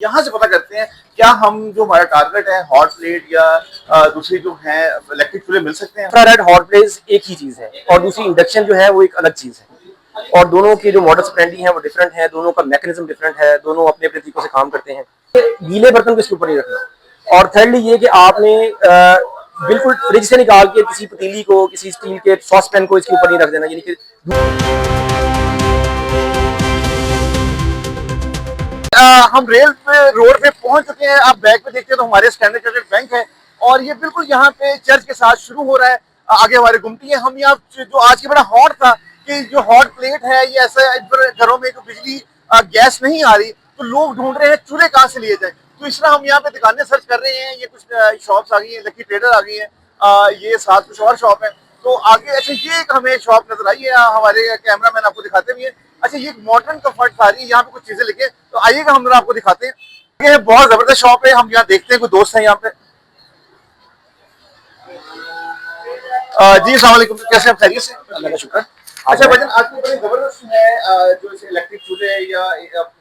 यहाँ से पता करते हैं क्या हम जो हमारा टारगेट है हॉट प्लेट या दूसरी जो है इलेक्ट्रिक चूल्हे मिल सकते हैं। इंफ्रारेड हॉट प्लेट एक ही चीज है और दूसरी इंडक्शन जो है वो एक अलग चीज है और दोनों के जो मॉडल्स ब्रांडिंग है वो डिफरेंट है, दोनों का मैकेनिज्म डिफरेंट है, दोनों अपने अपने तरीकों से काम करते हैं। गीले बर्तन को इसके ऊपर नहीं रखना। और थर्डली ये कि आपने बिल्कुल फ्रिज से निकाल के किसी पतीली को, किसी स्टील के सॉस पैन को इसके ऊपर नहीं रख देना, यानी कि हम रेल पे रोड पे पहुंच चुके हैं। आप बैक पे देखते हैं तो हमारे स्टैंडर्ड चार्टर्ड बैंक है और ये बिल्कुल यहाँ पे चर्च के साथ शुरू हो रहा है। आगे हमारे गुमटी है। हम यहाँ जो आज की बड़ा हॉट था कि जो हॉट प्लेट है ये ऐसा घरों में जो बिजली गैस नहीं आ रही तो लोग ढूंढ रहे हैं चूल्हे कहाँ से लिए जाए। तो इस तरह हम यहाँ पे दुकानें सर्च कर रहे हैं। ये कुछ शॉप्स आ गई है, लकी ट्रेडर आ गई है, ये साथ कुछ और शॉप है। तो आगे अच्छा ये एक हमें शॉप नजर आई है, हमारे कैमरा मैन आपको दिखाते भी है। अच्छा ये मॉडर्न कंफर्ट आ रही है, यहाँ पे कुछ चीजें लिखे तो आइएगा हम आपको दिखाते हैं। ये बहुत जबरदस्त शॉप है। हम यहाँ देखते हैं कोई दोस्त है यहाँ पे। जी अस्सलाम वालेकुम, कैसे आप? खैरियत से? अल्लाह का शुक्र। अच्छा भाईजान आपके बड़े जबरदस्त है जो इलेक्ट्रिक चूल्हे या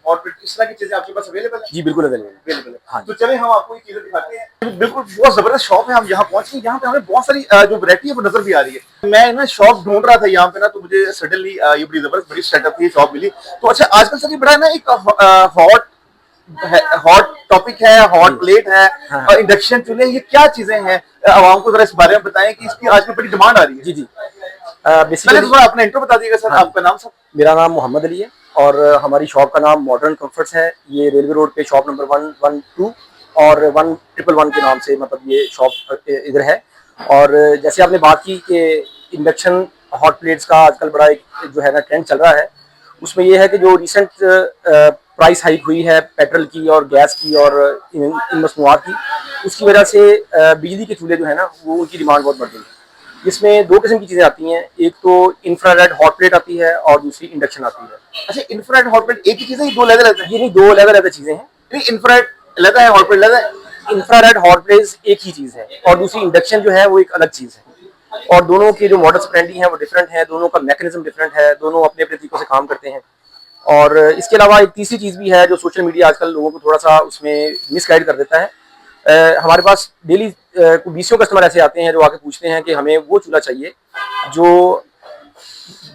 हॉट प्लेट इस तरह की चीजें आपके पास अवेलेबल है? जी बिल्कुल अवेलेबल है। हाँ तो चले हम आपको ये चीजें दिखाते हैं। बिल्कुल बहुत जबरदस्त शॉप है। हम यहाँ पहुंच गए। यहाँ पे हमें बहुत सारी जो वैरायटी है वो नजर भी आ रही है। मैं ना शॉप ढूंढ रहा था यहाँ पे ना, तो मुझे सडनली ये बड़ी जबरदस्त बड़ी सेटअप की शॉप मिली। तो अच्छा आजकल सर ये बड़ा ना एक हॉट टॉपिक है, हॉट प्लेट है और इंडक्शन चूल्हे, ये क्या चीजें हैं? आवाम को जरा इस बारे में बताएं कि इसकी आजकल बड़ी डिमांड आ रही है। जी जी। पहले तो अपना इंट्रो बता दीजिएगा सर। आपका नाम सर? मेरा नाम मोहम्मद अली है और हमारी शॉप का नाम मॉडर्न कंफर्ट्स है। ये रेलवे रोड पे शॉप नंबर 112 और 1111 के नाम से मतलब ये शॉप इधर है। और जैसे आपने बात की कि इंडक्शन हॉट प्लेट्स का आजकल बड़ा एक जो है ना ट्रेंड चल रहा है, उसमें ये है कि जो रिसेंट प्राइस हाइक हुई है पेट्रोल की और गैस की और इन मसनूआत की, उसकी वजह से बिजली के चूल्हे जो है ना वो उनकी डिमांड बहुत बढ़ गई है। इसमें दो किस्म की चीज़ें आती हैं, एक तो इंफ्रारेड हॉट प्लेट आती है और दूसरी इंडक्शन आती है। अच्छा इंफ्रारेड हॉट प्लेट एक ही चीज है, दो लेदर रहते हैं? ये नहीं, दो अलग-अलग चीज़ें हैं। इंफ्रारेड लेदर है, हॉट प्लेट लेदर है? इंफ्रारेड हॉट प्लेट एक ही चीज़ है और दूसरी इंडक्शन जो है वो एक अलग चीज़ है और दोनों के जो मॉडल्स ब्रांडिंग है वो डिफरेंट है, दोनों का मैकेनिज्म डिफरेंट है, दोनों अपने अपने तरीकों से काम करते हैं। और इसके अलावा एक तीसरी चीज़ भी है जो सोशल मीडिया आजकल लोगों को थोड़ा सा उसमें मिसगाइड कर देता है। हमारे पास डेली 20 कस्टमर ऐसे आते हैं जो आके पूछते हैं कि हमें वो चूल्हा चाहिए जो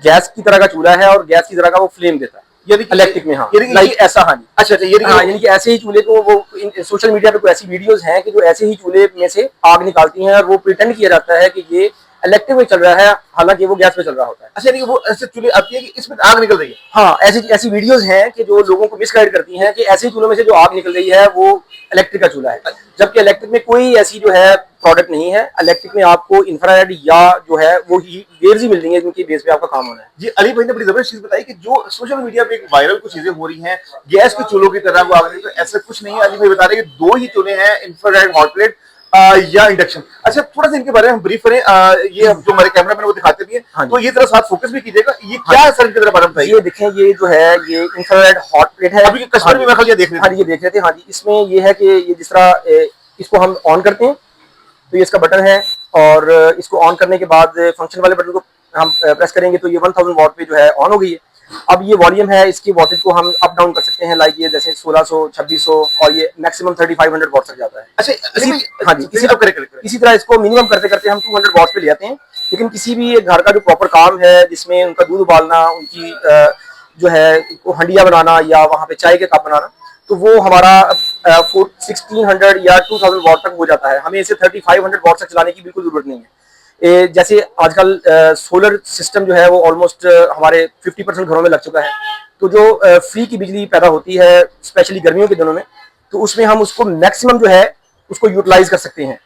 गैस की तरह का चूल्हा है और गैस की तरह का वो फ्लेम देता है, यानी इलेक्ट्रिक में। हाँ लाइक ऐसा। हाँ जी। अच्छा अच्छा ये हाँ, यानी कि ऐसे ही चूल्हे को वो सोशल मीडिया पे कोई ऐसी वीडियोस हैं कि जो ऐसे ही चूल्हे में से आग निकालती हैं और वो प्रिटेंड किया जाता है कि ये इलेक्ट्रिक में चल रहा है, हालांकि वो गैस पे चल रहा होता है। अच्छा यानी वो ऐसे चूल्हे आती है कि इसमें आग निकल रही है? हाँ, ऐसी ऐसी वीडियोस हैं कि जो लोगों को मिसगाइड करती हैं कि ऐसे ही चूल्हों में से जो आग निकल रही है वो इलेक्ट्रिक का चूल्हा है, जबकि इलेक्ट्रिक में कोई ऐसी जो है प्रोडक्ट नहीं है। इलेक्ट्रिक में आपको इंफ्रारेड या जो है वो वेव्स ही मिल रही है जिनकी बेस पे आपका काम होना है। जी अली भाई ने बड़ी जबरदस्त चीज बताई कि जो सोशल मीडिया पे एक वायरल कुछ चीजें हो रही हैं गैस के चूल्हों की तरह वो आग, तो ऐसा कुछ नहीं है। अली भाई बता रहे हैं कि दो ही चूल्हे हैं, इंफ्रारेड हॉट प्लेट या इंडक्शन। अच्छा थोड़ा सा इनके बारे में हम ब्रीफ करें। ये जो हमारे कैमरा मैन वो दिखाते भी हैं। हाँ तो ये तरह साथ फोकस भी कीजिएगा। ये क्या है सर, इनके तरह बारे में बताइए। ये देखें, ये जो है ये इंफ्रारेड हॉट प्लेट है। अभी कस्टमर भी मैं देख रहे थे। हाँ जी, ये देख रहे थे। हाँ जी, इसमें ये है कि ये जिस तरह इसको हम ऑन करते हैं तो ये इसका बटन है और इसको ऑन करने के बाद फंक्शन वाले बटन को हम प्रेस करेंगे तो ये 1000 वॉट पे जो है ऑन हो गई है। अब ये वॉल्यूम है, इसकी वोल्टेज को हम अप डाउन कर सकते हैं, लाइक ये जैसे 1600, 2600 और ये मैक्सिमम 3500 वॉट तक जाता है। अच्छा हाँ जी, इसी तरह इसको मिनिमम करते करते हम 200 वॉट पे ले आते हैं। लेकिन किसी भी घर का जो प्रॉपर काम है जिसमें उनका दूध उबालना, उनकी जो है हंडिया बनाना या वहाँ पे चाय के कप बनाना, तो वो हमारा 1600 या 2000 वॉट तक हो जाता है। हमें इसे 3500 वॉट तक चलाने की बिल्कुल जरूरत नहीं है। जैसे आजकल सोलर सिस्टम जो है वो ऑलमोस्ट हमारे 50% घरों में लग चुका है, तो जो फ्री की बिजली पैदा होती है स्पेशली गर्मियों के दिनों में, तो उसमें हम उसको मैक्सिमम जो है उसको यूटिलाइज कर सकते हैं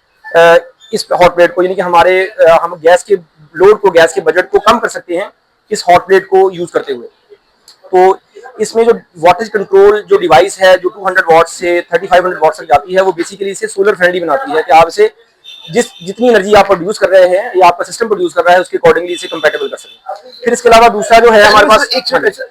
इस हॉट प्लेट को, यानी कि हम गैस के लोड को, गैस के बजट को कम कर सकते हैं इस हॉट प्लेट को यूज करते हुए। तो इसमें जो वॉटेज कंट्रोल जो डिवाइस है जो 200 वॉट से 3500 वॉट तक जाती है, वो बेसिकली इसे सोलर फ्रेंडली बनाती है कि आप इसे जितनी एनर्जी आप प्रोड्यूस कर रहे हैं या आपका सिस्टम प्रोड्यूस कर रहा है उसके अकॉर्डिंगली इसे कंपैटिबल कर सकें। फिर इसके अलावा दूसरा जो है हमारे पास एक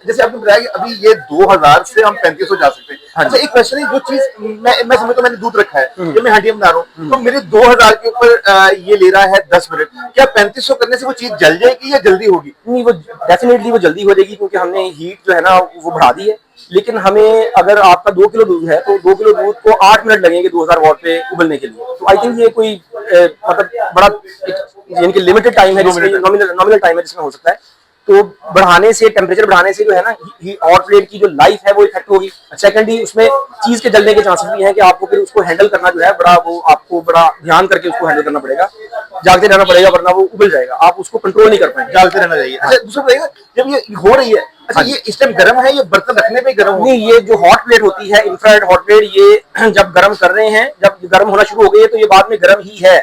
जैसे आपने बताया कि अभी ये 2000 से हम 3500 जा सकते हैं। अच्छा एक क्वेश्चन है, जो चीज मैं समझता हूँ, मैंने दूध रखा है जब मैं हंडिया बना रहा हूँ तो मेरे 2000 के ऊपर ये ले रहा है 10 मिनट, क्या 3500 करने से वो चीज जल जाएगी या जल्दी होगी? नहीं, वो डेफिनेटली वो जल्दी हो जाएगी क्योंकि हमने हीट जो है ना वो बढ़ा दी है लेकिन हमें अगर आपका 2 किलो दूध है तो 2 किलो दूध को 8 मिनट लगेंगे 2000 वॉट पे उबलने के लिए। तो आई थिंक ये कोई मतलब बड़ा यानी कि लिमिटेड टाइम है, नॉमिनल टाइम है जिसमें हो सकता है। तो बढ़ाने से, टेम्परेचर बढ़ाने से जो है ना, हॉट प्लेट की जो लाइफ है वो इफेक्ट होगी। सेकेंडली उसमें चीज के जलने के चांसेस भी हैं कि आपको फिर उसको हैंडल करना जो है बड़ा, वो आपको बड़ा ध्यान करके उसको हैंडल करना पड़ेगा, जागते रहना पड़ेगा, वरना वो उबल जाएगा, आप उसको कंट्रोल नहीं कर पाएंगे। जागते रहना चाहिए। अच्छा, दूसरा बताइएगा, जब ये हो रही है, अच्छा ये इस टाइम गर्म है, ये बर्तन रखने पे गर्म हो? नहीं, ये जो हॉट प्लेट होती है, इंफ्रारेड हॉट प्लेट, ये जब गर्म कर रहे हैं, जब गर्म होना शुरू हो गई है तो ये बाद में गर्म ही है।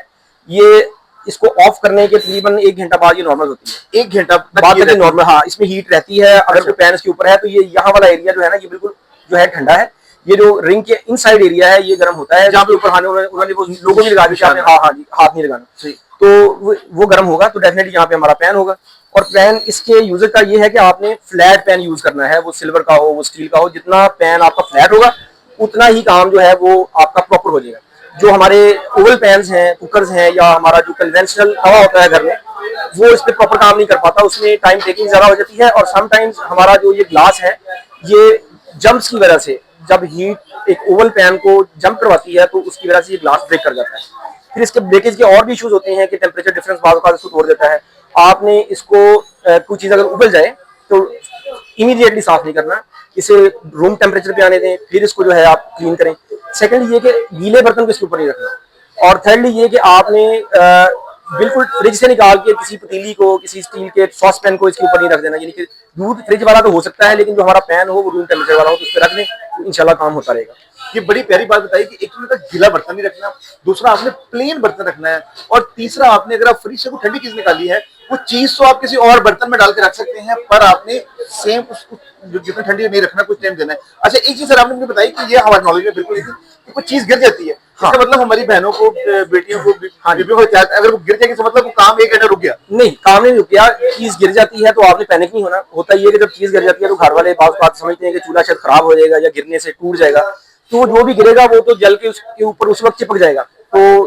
ये इसको ऑफ करने के तकरीबन 1 घंटा बाद ये नॉर्मल होती है। 1 घंटा बाद तक ये नॉर्मल, हाँ, इसमें हीट रहती है। अगर कोई पैन इसके ऊपर है तो ये यहाँ वाला एरिया जो है ना, ये बिल्कुल जो है ठंडा है। ये जो रिंग के इनसाइड एरिया है ये गर्म होता है, जहाँ पे ऊपर उन्होंने वो लोगो भी लगा दिया, हाँ हाँ जी, हाथ नहीं लगाना, तो वो गर्म होगा। तो डेफिनेटली यहाँ पे हमारा पैन होगा। और पैन, इसके यूजर का ये है कि आपने फ्लैट पैन यूज करना है, वो सिल्वर का हो, वो स्टील का हो। जितना पैन आपका फ्लैट होगा उतना ही काम जो है वो आपका प्रॉपर हो जाएगा। जो हमारे ओवल पैन्स हैं, कुकर्स हैं, या हमारा जो कन्वेंशनल तवा होता है घर में, वो इस पे प्रॉपर काम नहीं कर पाता, उसमें टाइम टेकिंग ज्यादा हो जाती है। और समटाइम्स हमारा जो ये ग्लास है, ये जम्प्स की वजह से, जब हीट एक ओवल पैन को जंप करवाती है तो उसकी वजह से ये ग्लास ब्रेक कर जाता है। फिर इसके ब्रेकेज के और भी इश्यूज होते हैं कि टेम्परेचर डिफरेंस बाद इसको तोड़ देता है। आपने इसको कुछ चीज अगर उबल जाए तो इमीडिएटली साफ नहीं करना, इसे रूम टेम्परेचर पे आने दें, फिर इसको जो है आप क्लीन करें। सेकंड ये कि गीले बर्तन को इसके ऊपर नहीं रखना। और थर्डली ये कि आपने बिल्कुल फ्रिज से निकाल के किसी पतीली को, किसी स्टील के सॉस पैन को इसके ऊपर नहीं रख देना। यानी कि दूध फ्रिज वाला तो हो सकता है, लेकिन जो हमारा पैन हो वो रूम टेम्परेचर वाला हो, तो उस पर रख दें, तो इंशाल्लाह काम होता रहेगा। ये बड़ी प्यारी बात बताई कि एक तो गीला बर्तन नहीं रखना, दूसरा आपने प्लेन बर्तन रखना है, और तीसरा आपने अगर आप फ्रिज से कोई ठंडी चीज निकाली है, वो चीज तो आप किसी और बर्तन में डाल के रख सकते हैं, पर आपने सेम उसको जितना ठंडी नहीं रखना, कुछ टाइम देना है। अच्छा, एक चीज सर आपने मुझे बताई कि ये हमारे नॉलेज में बिल्कुल नहीं थी कि कोई चीज गिर जाती है, इसका मतलब हमारी बहनों को, बेटियों को, बीवियों को, अगर वो गिर जाएगी तो मतलब वो काम 1 घंटा रुक गया? नहीं, काम नहीं रुक गया। चीज गिर जाती है तो आपने पैनिक नहीं होना। होता ये है कि जब चीज गिर जाती है तो घर वाले बात समझते हैं कि चूल्हा शायद खराब हो जाएगा या गिरने से टूट जाएगा, तो जो भी गिरेगा वो तो जल के उसके ऊपर उस वक्त चिपक जाएगा। तो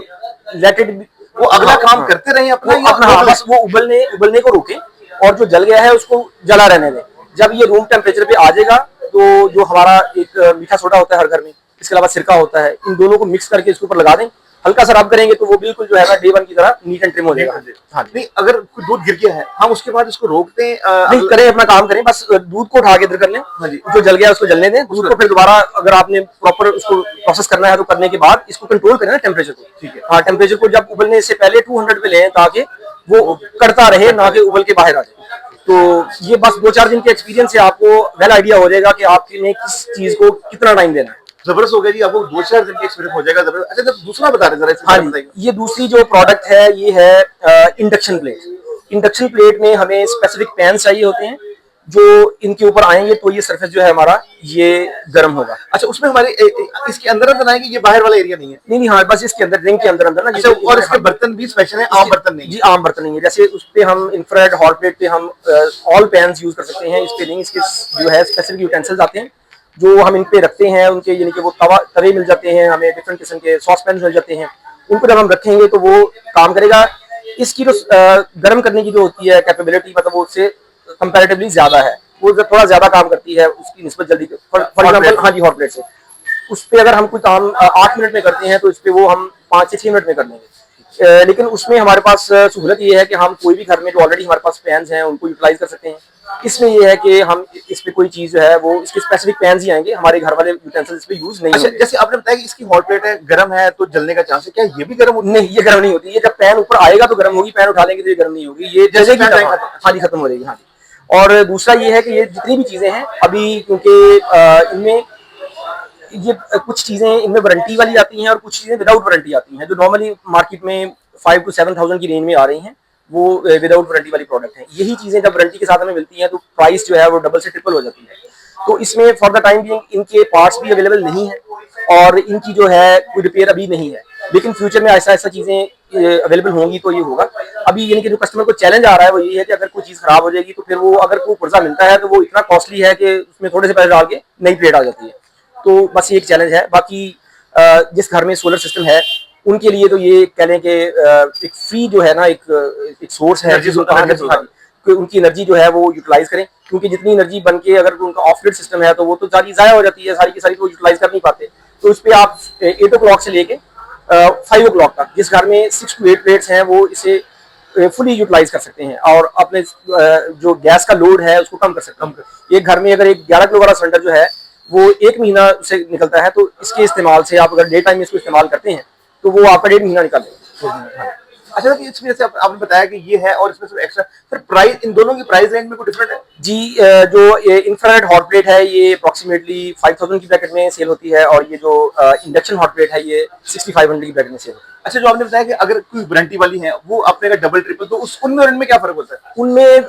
लेट इट, वो अगला काम करते रहे अपना, बस वो उबलने को रोके, और जो जल गया है उसको जला रहने दें। जब ये रूम टेम्परेचर पे आ जाएगा तो जो हमारा एक मीठा सोडा होता है हर घर में, इसके अलावा सिरका होता है, इन दोनों को मिक्स करके इसके ऊपर लगा दें, हल्का सा रब करेंगे तो वो बिल्कुल जो है ना डे 1 की तरह नीट एंड ट्रिम हो जाएगा। हाँ, नहीं अगर कोई दूध गिर गया है, हम उसके बाद इसको रोक दें? नहीं, करें अपना काम करें, बस दूध को उठा के इधर कर लें। हाँ जी, जो जल गया उसको जलने दें। दूध को फिर दोबारा अगर आपने प्रॉपर उसको प्रोसेस करना है तो करने के बाद इसको कंट्रोल करें ना टेम्परेचर को। ठीक है, हाँ, टेम्परेचर को जब उबलने से पहले 200 पे लें, ताकि वो करता रहे, ना कि उबल के बाहर आ जाए। तो ये बस 2-4 दिन के एक्सपीरियंस से आपको वेल आइडिया हो जाएगा कि आपने किस चीज को कितना टाइम देना है। जबरदस्त हो गया जी, आपको 2-4 दिन का एक्सपीरियंस हो जाएगा। जबरदस्त। अच्छा, जब दूसरा बता रहे जरा। हाँ, ये दूसरी जो प्रोडक्ट है ये है इंडक्शन प्लेट। इंडक्शन प्लेट में हमें स्पेसिफिक पैन चाहिए होते हैं, जो इनके ऊपर आएंगे तो ये सरफेस जो है हमारा ये गर्म होगा। अच्छा, उसमें हमारे इसके अंदर अंदर आएंगे, ये बाहर वाला एरिया नहीं है? नहीं, हाँ, बस इसके अंदर, रिंग के अंदर अंदर ना। अच्छा, और इसके बर्तन भी स्पेशल है, आम बर्तन नहीं? जी, आम बर्तन नहीं है। जैसे उस पे हम इंफ्रारेड हॉट प्लेट पे हम ऑल पैन्स यूज कर सकते हैं, इस पे नहीं। इसके जो है स्पेसिफिक यूटेंसिल्स आते हैं जो हम इन पे रखते हैं, उनके यानी कि वो तवे मिल जाते हैं हमें, डिफरेंट किस्म के सॉस पैन मिल जाते हैं, उनको जब हम रखेंगे तो वो काम करेगा। इसकी जो गर्म करने की जो होती है कैपेबिलिटी, मतलब वो उससे कंपैरेटिवली ज्यादा है, वो थोड़ा ज्यादा काम करती है उसकी निस्बत जल्दी। फॉर एग्जाम्पल, हाँ जी, हॉट प्लेट से उस पे अगर हम कोई काम 8 मिनट में करते हैं तो इस पे वो हम 5 से 6 मिनट में कर लेंगे। लेकिन उसमें हमारे पास सहूलत ये है कि हम कोई भी घर में जो ऑलरेडी हमारे पास पैन्स हैं उनको यूटिलाइज कर सकते हैं। इसमें ये है कि हम इस पे कोई चीज जो है वो इसके स्पेसिफिक पैन्स ही आएंगे, हमारे घर वाले यूटेंसिल्स इस पे यूज नहीं होंगे। जैसे आपने बताया कि इसकी हॉट प्लेट है, गर्म है तो जलने का चांस है, क्या ये भी गर्म होती है? नहीं, ये गर्म नहीं होती। ये जब पैन ऊपर आएगा तो गर्म होगी, पैन उठा लेंगे तो ये गर्म नहीं होगी, ये जैसे कि हाँ जी, खत्म हो जाएगी। हाँ जी। और दूसरा ये है कि ये जितनी भी चीजें हैं अभी, क्योंकि इनमें ये कुछ चीजें इनमें वारंटी वाली आती हैं और कुछ चीजें विदाउट वारंटी आती हैं, जो नॉर्मली मार्केट में 5 to 7,000 की रेंज में आ रही हैं, वो विदाउट वारंटी वाली प्रोडक्ट है। यही चीजें जब वारंटी के साथ हमें मिलती हैं तो प्राइस जो है वो डबल से ट्रिपल हो जाती है। तो इसमें फॉर द टाइम बीइंग इनके पार्ट्स भी अवेलेबल नहीं है और इनकी जो है कोई रिपेयर अभी नहीं है, लेकिन फ्यूचर में ऐसा ऐसा चीजें अवेलेबल होंगी तो ये होगा। अभी यानी कि जो कस्टमर को चैलेंज आ रहा है वो ये है कि अगर कोई चीज खराब हो जाएगी तो फिर वो, अगर कोई पुर्जा मिलता है तो वो इतना कॉस्टली है कि उसमें थोड़े से पैसे डाल के नई प्लेट आ जाती है। तो बस ये एक चैलेंज है। बाकी जिस घर में सोलर सिस्टम है उनके लिए तो ये कह लें कि एक फ्री जो है ना एक सोर्स है, उनकी एनर्जी जो है वो यूटिलाइज करें। क्योंकि जितनी एनर्जी बन के अगर उनका ऑफ ग्रिड सिस्टम है तो वो तो सारी ज़ाया हो जाती है, सारी की सारी तो यूटिलाइज कर नहीं पाते। तो इस पर आप 8 o'clock से लेके 5 o'clock तक जिस घर में 6 to 8 प्लेट्स हैं वो इसे फुली यूटिलाइज कर सकते हैं और अपने जो गैस का लोड है उसको कम कर सकते हैं। एक घर में अगर एक 11 किलो वाला सिलेंडर जो है वो 1 महीना से निकलता है, तो इसके इस्तेमाल से आप अगर डे टाइम में इसको इस्तेमाल करते हैं तो वो आपका 1.5 महीना निकाल देगा। अच्छा सर, इसमें जैसे आपने बताया कि ये है और इसमें सिर्फ एक्स्ट्रा, फिर प्राइस, इन दोनों की प्राइस रेंज में कोई डिफरेंट है? जी, जो इंफ्रारेड हॉट प्लेट है ये अप्रोक्सीमेटली 5000 की ब्रैकेट में सेल होती है, और ये जो इंडक्शन हॉट प्लेट है ये 6500 की ब्रैकेट में सेल होती है। अच्छा, जो आपने बताया कि अगर कोई वारंटी वाली है वो आपने अगर डबल ट्रिपल, तो उस उनमें और इनमें क्या फर्क होता है? उनमें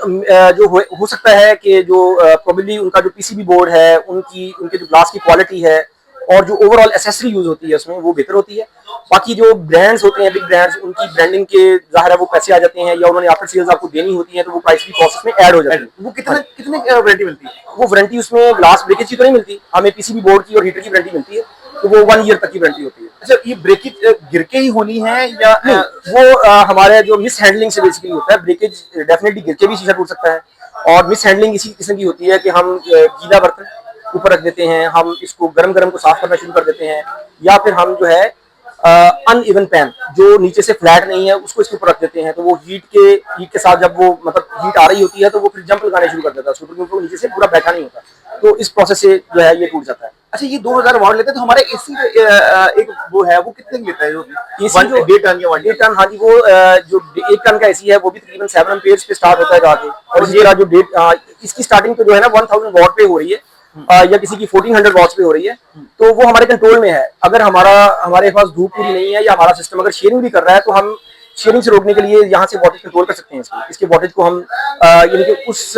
जो हो सकता है कि जो प्रोबेबली उनका जो पीसीबी बोर्ड है, उनके जो ग्लास की क्वालिटी है और जो ओवरऑल एसेसरी यूज होती है उसमें वो बेहतर होती है। बाकी जो ब्रांड्स होते हैं, बिग ब्रांड्स, उनकी ब्रांडिंग के ज़ाहिर है वो पैसे आ जाते हैं या उन्होंने आफ्टर सेल्स आपको देनी होती है, तो वो प्राइस की प्रोसेस में ऐड हो जाती है। वो कितने वारंटी मिलती है? वो वारंटी उसमें ग्लास ब्रेकेज की तो नहीं मिलती, हमें पीसीबी बोर्ड की और हीटर की वारंटी मिलती है, तो वो 1 ईयर तक की वारंटी होती है। अच्छा, ये ब्रेकेज गिर के ही होनी है या वो हमारे जो मिस हैंडलिंग से बेसिकली होता है। ब्रेकेज डेफिनेटली गिर के भी शीशा टूट सकता है, और मिस हैंडलिंग इसी किस्म की होती है कि हम गीला बर्तन ऊपर रख देते हैं, हम इसको गरम गरम को साफ करना शुरू कर देते हैं, या फिर हम जो है अनइवन पैन जो नीचे से फ्लैट नहीं है उसको इसके ऊपर रख देते हैं, तो वो हीट के साथ जब वो मतलब हीट आ रही होती है तो वो फिर जंप लगाने शुरू कर देता है उसके ऊपर, क्योंकि वो नीचे से पूरा बैठा नहीं होता, तो इस प्रोसेस से जो है ये टूट जाता है। अच्छा, ये 2000 वाट लेते हैं, तो हमारे एसी एक वो है, वो कितने की लेता है? जो एसी जो 1.5 टन या 1 टन, हाँ जी, वो जो 1 टन का एसी है वो भी तकरीबन 7 एम्पेयर्स पे स्टार्ट होता है जाके, और इसी तरह जो इसकी स्टार्टिंग तो जो है ना 1000 वाट पे हो रही है, या किसी की 1400 वॉट्स पे हो रही है, तो वो हमारे कंट्रोल में है। अगर हमारे पास धूप पूरी नहीं है या हमारा सिस्टम अगर शेयरिंग भी कर रहा है तो हम शेयरिंग से रोकने के लिए यहाँ से वोल्टेज कंट्रोल कर सकते हैं। इसके वोल्टेज को हम यानी कि उस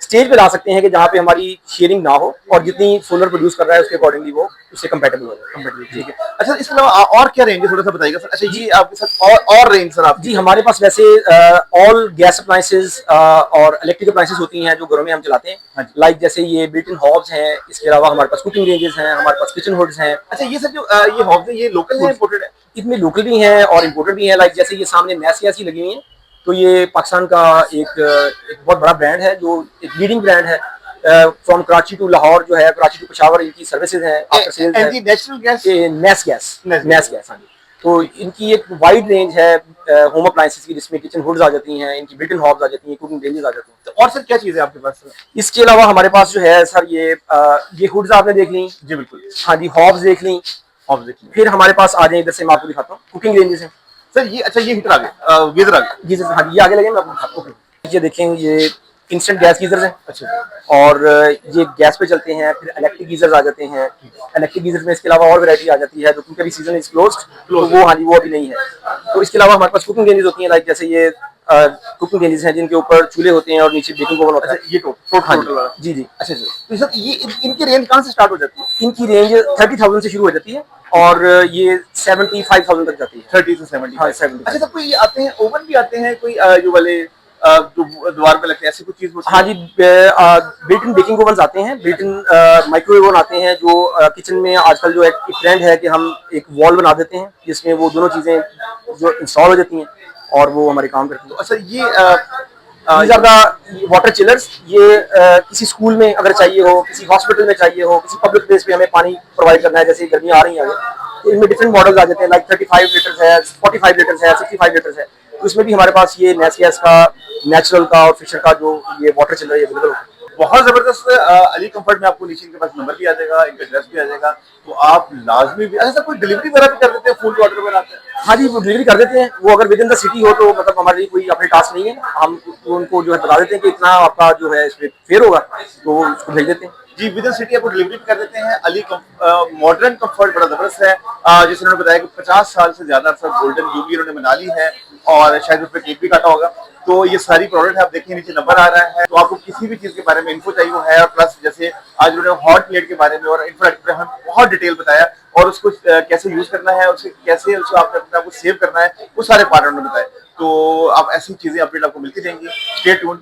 स्टेज पे ला सकते हैं कि जहाँ पे हमारी शेयरिंग ना हो, और जितनी सोलर प्रोड्यूस कर रहा है उसके अकॉर्डिंगली वो उससे कंपेटेबल हो। ठीक है। अच्छा, इसके अलावा और क्या रेंज है, थोड़ा सा बताइएगा सर। अच्छा, ये आपके साथ और रेंज सर आप? जी, हमारे पास वैसे ऑल गैस अप्लायंसेस और इलेक्ट्रिक अप्लायंसेस होती हैं जो घरों में हम चलाते हैं, लाइक जैसे ये बिल्ट इन हॉब्स हैं, इसके अलावा हमारे पास कुकिंग रेंजेस हैं, हमारे पास किचन हुड्स हैं। अच्छा, ये सर जो ये हॉब्स है, ये लोकल है इंपोर्टेड है? इसमें लोकल भी हैं और इम्पोर्टेड भी हैं, लाइक जैसे ये सामने मैस गैस ही लगी हुई है, तो ये पाकिस्तान का एक बहुत बड़ा ब्रांड है, जो एक लीडिंग ब्रांड है। फ्रॉम कराची टू लाहौर जो है, कराची टू पेशावर इनकी सर्विसेज हैं, आफ्टर सेल्स है। नेचुरल गैस, मैस गैस, हाँ जी। तो इनकी एक वाइड रेंज है होम अप्लायंसेस की, जिसमें किचन हुड्स आ जाती हैं, इनकी बिल्ट इन हॉब्स आ जाती हैं, कुकिंग रेंजेस आ जाती हैं। तो और सर क्या चीज़ है आपके पास? इसके अलावा हमारे पास जो है सर ये हुड्स आपने देख ली। जी बिल्कुल। हाँ जी, हॉब्स देख ली। हॉब्स देखिए। फिर हमारे पास आ जाए, इधर से मैं आपको दिखाता हूँ कुकिंग रेंजेस हैं सर। ये अच्छा, ये हीटर आ गया, गीजर आ गया। गीजर, हाँ जी, ये आगे लगे, मैं आपको दिखाता हूँ। ये देखें, ये इंस्टेंट गैस गीजर्स हैं। अच्छा। और ये गैस पे चलते हैं। फिर इलेक्ट्रिक गीजर्स आ जाते हैं। इलेक्ट्रिक गीजर्स में इसके अलावा और वैरायटी आ जाती है, जो क्योंकि अभी सीजन इज क्लोज्ड, तो वो हाँ जी वो अभी नहीं है। तो इसके अलावा हमारे पास कुकिंग रेंजेस होती हैं, लाइक जैसे ये कुकिंग रेंजेस हैं जिनके ऊपर चूल्हे होते हैं और नीचे बेकिंग ओवन होता है। ये टोटल वाला? जी जी। अच्छा सर, तो सर ये इनकी रेंज कहाँ से स्टार्ट हो जाती है? इनकी रेंज 30,000 से शुरू हो जाती है और ये 75,000 तक जाती है। 30 से 70? हाँ, 70। अच्छा सर, कोई आते हैं ओवन भी आते हैं कोई जो वाले जो द्वार पे लगते हैं, ऐसी कुछ चीज? हाँ जी, बिल्ट इन बेकिंग ओवन आते हैं, बिल्ट इन माइक्रोवेव ओवन आते हैं, जो किचन में आजकल जो एक ट्रेंड है कि हम एक वॉल बना देते हैं जिसमें वो दोनों चीजें जो इंस्टॉल हो जाती हैं और वो हमारे काम करती हैं। अच्छा, ये ज्यादा वाटर चिलर्स, ये किसी स्कूल में अगर चाहिए हो, किसी हॉस्पिटल में चाहिए हो, किसी पब्लिक प्लेस पे हमें पानी प्रोवाइड करना है, जैसे गर्मियाँ आ रही हैं आगे, तो इनमें डिफरेंट मॉडल्स आ जाते हैं, लाइक 35 लीटर्स है, 45 लीटर्स है, 65 लीटर्स है। तो इसमें भी हमारे पास ये गैस का, नेचुरल का और फिशर का जो ये वाटर चिलर है अवेलेबल होता है। बहुत जबरदस्त। अली कंफर्ट में आपको नीचे इनके पास नंबर भी आ जाएगा, इनका एड्रेस भी आ जाएगा, तो आप लाजमी भी। अच्छा सर, कोई डिलीवरी वगैरह भी कर देते हैं? फूड ऑर्डर बनाते हैं? हाँ जी, वो डिलीवरी कर देते हैं। वो अगर विद इन द सिटी हो तो मतलब हमारे लिए कोई अपने टास्क नहीं है, हम उनको जो है बता देते हैं कि इतना आपका जो है इस पे फेयर होगा, तो वो उसको भेज देते हैं। जी, विद इन सिटी आपको डिलीवरी भी कर देते हैं। अली मॉडर्न कंफर्ट बड़ा जबरदस्त है। जैसे उन्होंने बताया कि 50 साल से ज्यादा सर गोल्डन जुबली उन्होंने मना ली है, और शायद उस पर केक भी काटा होगा। तो ये सारी प्रोडक्ट है, आप देखिए नीचे नंबर आ रहा है, तो आपको किसी भी चीज के बारे में इन्फो चाहिए वो है। और प्लस जैसे आज उन्होंने हॉट प्लेट के बारे में और इंफ्रारेड पे हमें बहुत डिटेल बताया, और उसको कैसे यूज करना है, उससे कैसे उसको आपने अपने आप को सेव करना है, वो सारे पार्ट उन्होंने बताए। तो आप ऐसी चीजें अपडेट आपको मिलती रहेंगी। Stay tuned.